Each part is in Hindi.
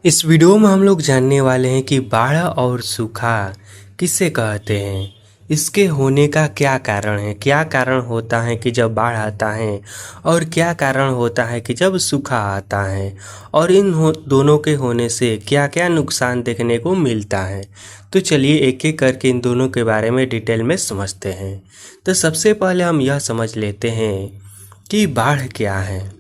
इस वीडियो में हम लोग जानने वाले हैं कि बाढ़ और सूखा किसे कहते हैं। इसके होने का क्या कारण है, क्या कारण होता है कि जब बाढ़ आता है और क्या कारण होता है कि जब सूखा आता है, और इन दोनों के होने से क्या क्या नुकसान देखने को मिलता है। तो चलिए एक एक करके इन दोनों के बारे में डिटेल में समझते हैं। तो सबसे पहले हम यह समझ लेते हैं कि बाढ़ क्या है।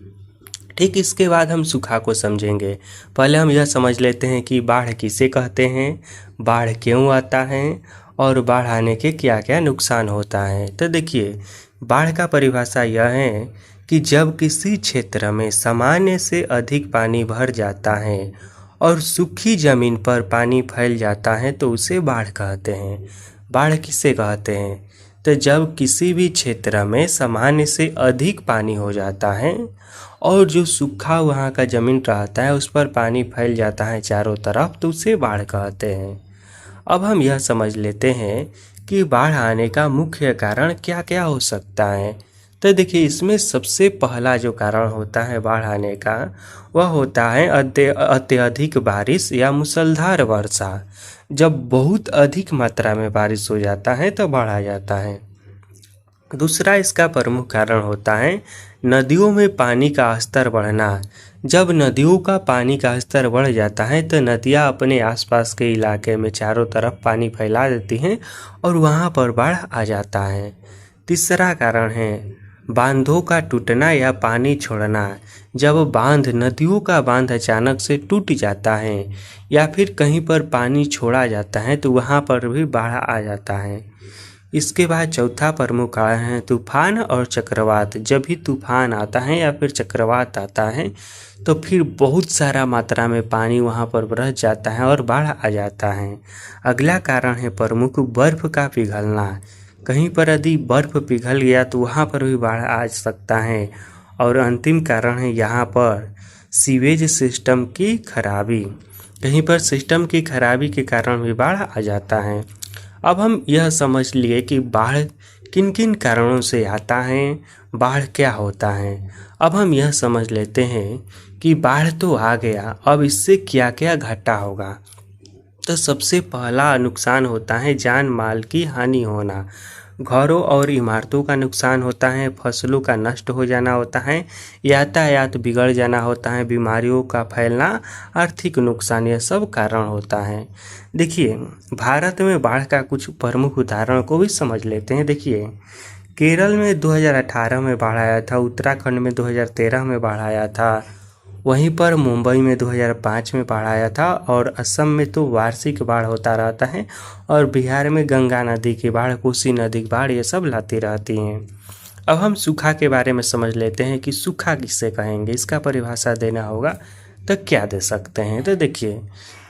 ठीक, इसके बाद हम सूखा को समझेंगे। पहले हम यह समझ लेते हैं कि बाढ़ किसे कहते हैं, बाढ़ क्यों आता है और बाढ़ आने के क्या क्या नुकसान होता है। तो देखिए, बाढ़ का परिभाषा यह है कि जब किसी क्षेत्र में सामान्य से अधिक पानी भर जाता है और सूखी जमीन पर पानी फैल जाता है तो उसे बाढ़ कहते हैं। बाढ़ किसे कहते हैं? तो जब किसी भी क्षेत्र में सामान्य से अधिक पानी हो जाता है और जो सूखा वहाँ का ज़मीन रहता है उस पर पानी फैल जाता है चारों तरफ, तो उसे बाढ़ कहते हैं। अब हम यह समझ लेते हैं कि बाढ़ आने का मुख्य कारण क्या क्या हो सकता है। तो देखिए, इसमें सबसे पहला जो कारण होता है बाढ़ आने का, वह होता है अत्यधिक बारिश या मूसलाधार वर्षा। जब बहुत अधिक मात्रा में बारिश हो जाता है तो बाढ़ आ जाता है। दूसरा इसका प्रमुख कारण होता है नदियों में पानी का स्तर बढ़ना। जब नदियों का पानी का स्तर बढ़ जाता है तो नदियाँ अपने आसपास के इलाके में चारों तरफ पानी फैला देती हैं और वहाँ पर बाढ़ आ जाता है। तीसरा कारण है बांधों का टूटना या पानी छोड़ना। जब नदियों का बांध अचानक से टूट जाता है या फिर कहीं पर पानी छोड़ा जाता है तो वहाँ पर भी बाढ़ आ जाता है। इसके बाद चौथा प्रमुख कारण है तूफान और चक्रवात। जब भी तूफान आता है या फिर चक्रवात आता है तो फिर बहुत सारा मात्रा में पानी वहाँ पर बरस जाता है और बाढ़ आ जाता है। अगला कारण है प्रमुख बर्फ़ का पिघलना। कहीं पर यदि बर्फ़ पिघल गया तो वहाँ पर भी बाढ़ आ सकता है। और अंतिम कारण है यहाँ पर सीवेज सिस्टम की खराबी। कहीं पर सिस्टम की खराबी के कारण भी बाढ़ आ जाता है। अब हम यह समझ लिए कि बाढ़ किन किन कारणों से आता है, बाढ़ क्या होता है। अब हम यह समझ लेते हैं कि बाढ़ तो आ गया, अब इससे क्या क्या घाटा होगा। तो सबसे पहला नुकसान होता है जान माल की हानि होना। घरों और इमारतों का नुकसान होता है, फसलों का नष्ट हो जाना होता है, यातायात बिगड़ जाना होता है, बीमारियों का फैलना, आर्थिक नुकसान, यह सब कारण होता है। देखिए, भारत में बाढ़ का कुछ प्रमुख उदाहरण को भी समझ लेते हैं। देखिए, केरल में 2018 में बाढ़ आया था, उत्तराखंड में 2013 में बाढ़ आया था, वहीं पर मुंबई में 2005 में बाढ़ आया था, और असम में तो वार्षिक बाढ़ होता रहता है, और बिहार में गंगा नदी की बाढ़, कोसी नदी की बाढ़, ये सब लाती रहती हैं। अब हम सूखा के बारे में समझ लेते हैं कि सूखा किसे कहेंगे। इसका परिभाषा देना होगा तो क्या दे सकते हैं। तो देखिए,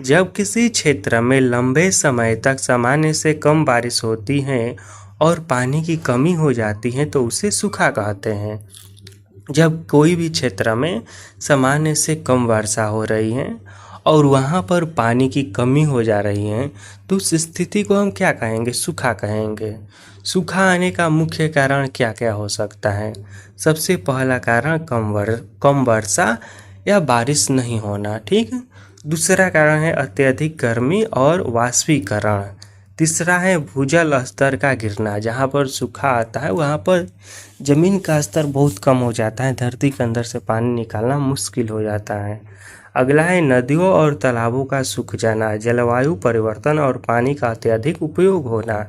जब किसी क्षेत्र में लंबे समय तक सामान्य से कम बारिश होती है और पानी की कमी हो जाती है तो उसे सूखा कहते हैं। जब कोई भी क्षेत्र में सामान्य से कम वर्षा हो रही है और वहाँ पर पानी की कमी हो जा रही है तो उस स्थिति को हम क्या कहेंगे? सूखा कहेंगे। सूखा आने का मुख्य कारण क्या क्या हो सकता है? सबसे पहला कारण कम वर्षा या बारिश नहीं होना। ठीक। दूसरा कारण है अत्यधिक गर्मी और वाष्पीकरण। तीसरा है भूजल स्तर का गिरना। जहाँ पर सूखा आता है वहाँ पर ज़मीन का स्तर बहुत कम हो जाता है, धरती के अंदर से पानी निकालना मुश्किल हो जाता है। अगला है नदियों और तालाबों का सूख जाना, जलवायु परिवर्तन और पानी का अत्यधिक उपयोग होना।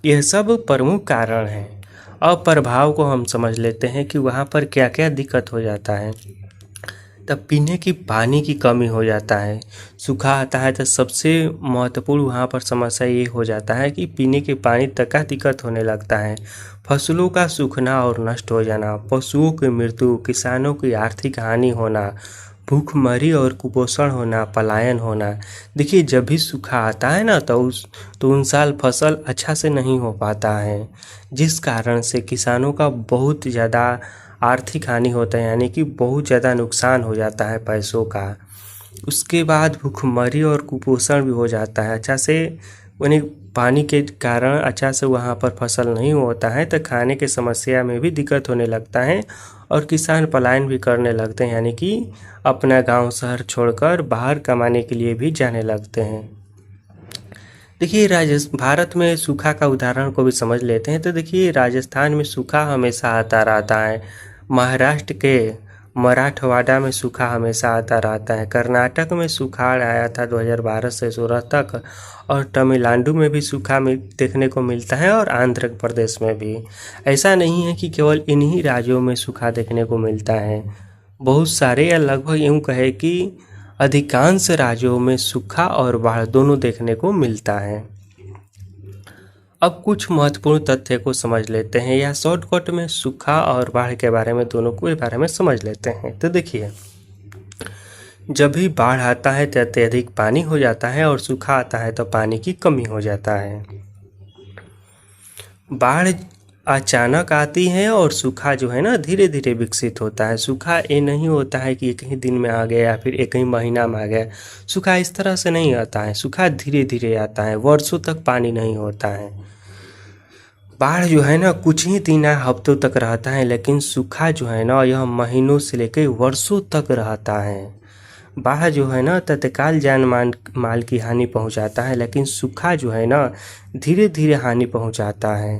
यह सब प्रमुख कारण हैं। अब प्रभाव को हम समझ लेते हैं कि वहाँ पर क्या क्या दिक्कत हो जाता है। तब पीने की पानी की कमी हो जाता है। सूखा आता है तो सबसे महत्वपूर्ण वहाँ पर समस्या ये हो जाता है कि पीने के पानी तक का दिक्कत होने लगता है। फसलों का सूखना और नष्ट हो जाना, पशुओं की मृत्यु, किसानों की आर्थिक हानि होना, भूखमरी और कुपोषण होना, पलायन होना। देखिए, जब भी सूखा आता है ना तो उन साल फसल अच्छा से नहीं हो पाता है, जिस कारण से किसानों का बहुत ज़्यादा आर्थिक हानि होता है, यानी कि बहुत ज़्यादा नुकसान हो जाता है पैसों का। उसके बाद भूखमरी और कुपोषण भी हो जाता है, अच्छा से उन्हें पानी के कारण अच्छा से वहाँ पर फसल नहीं होता है तो खाने की समस्या में भी दिक्कत होने लगता है और किसान पलायन भी करने लगते हैं, यानी कि अपना गांव शहर छोड़कर बाहर कमाने के लिए भी जाने लगते हैं। देखिए भारत में सूखा का उदाहरण को भी समझ लेते हैं। तो देखिए राजस्थान में सूखा हमेशा आता रहता है, महाराष्ट्र के मराठवाड़ा में सूखा हमेशा आता रहता है, कर्नाटक में सुखाड़ आया था 2012 से 16 तक, और तमिलनाडु में भी सूखा देखने को मिलता है और आंध्र प्रदेश में भी। ऐसा नहीं है कि केवल इन्हीं राज्यों में सूखा देखने को मिलता है, बहुत सारे या लगभग यूँ कहे कि अधिकांश राज्यों में सूखा और बाढ़ दोनों देखने को मिलता है। अब कुछ महत्वपूर्ण तथ्य को समझ लेते हैं या शॉर्टकट में सूखा और बाढ़ के बारे में दोनों के बारे में समझ लेते हैं। तो देखिए, जब भी बाढ़ आता है तो अत्यधिक पानी हो जाता है और सूखा आता है तो पानी की कमी हो जाता है। बाढ़ अचानक आती है और सूखा जो है ना धीरे धीरे विकसित होता है। सूखा ये नहीं होता है कि एक ही दिन में आ गया या फिर एक ही महीना में आ गया। सूखा इस तरह से नहीं आता है, सूखा धीरे धीरे आता है, वर्षों तक पानी नहीं होता है। बाढ़ जो है ना कुछ ही दिन या हफ्तों तक रहता है, लेकिन सूखा जो है ना यह महीनों से लेकर वर्षों तक रहता है। बाढ़ जो है ना तत्काल जान माल की हानि पहुंचाता है, लेकिन सूखा जो है ना धीरे धीरे हानि पहुंचाता है।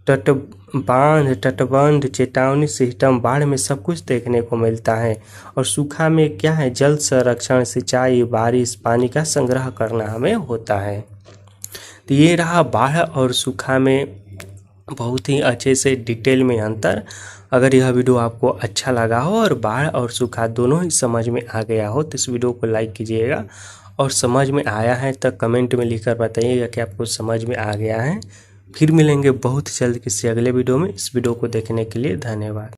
तटबंध, चेतावनी सिस्टम, बाढ़ में सब कुछ देखने को मिलता है। और सूखा में क्या है, जल संरक्षण, सिंचाई, बारिश, पानी का संग्रह करना हमें होता है। तो ये रहा बाढ़ और सूखा में बहुत ही अच्छे से डिटेल में अंतर। अगर यह वीडियो आपको अच्छा लगा हो और बाढ़ और सूखा दोनों ही समझ में आ गया हो तो इस वीडियो को लाइक कीजिएगा, और समझ में आया है तो कमेंट में लिखकर बताइएगा कि आपको समझ में आ गया है। फिर मिलेंगे बहुत जल्द किसी अगले वीडियो में। इस वीडियो को देखने के लिए धन्यवाद।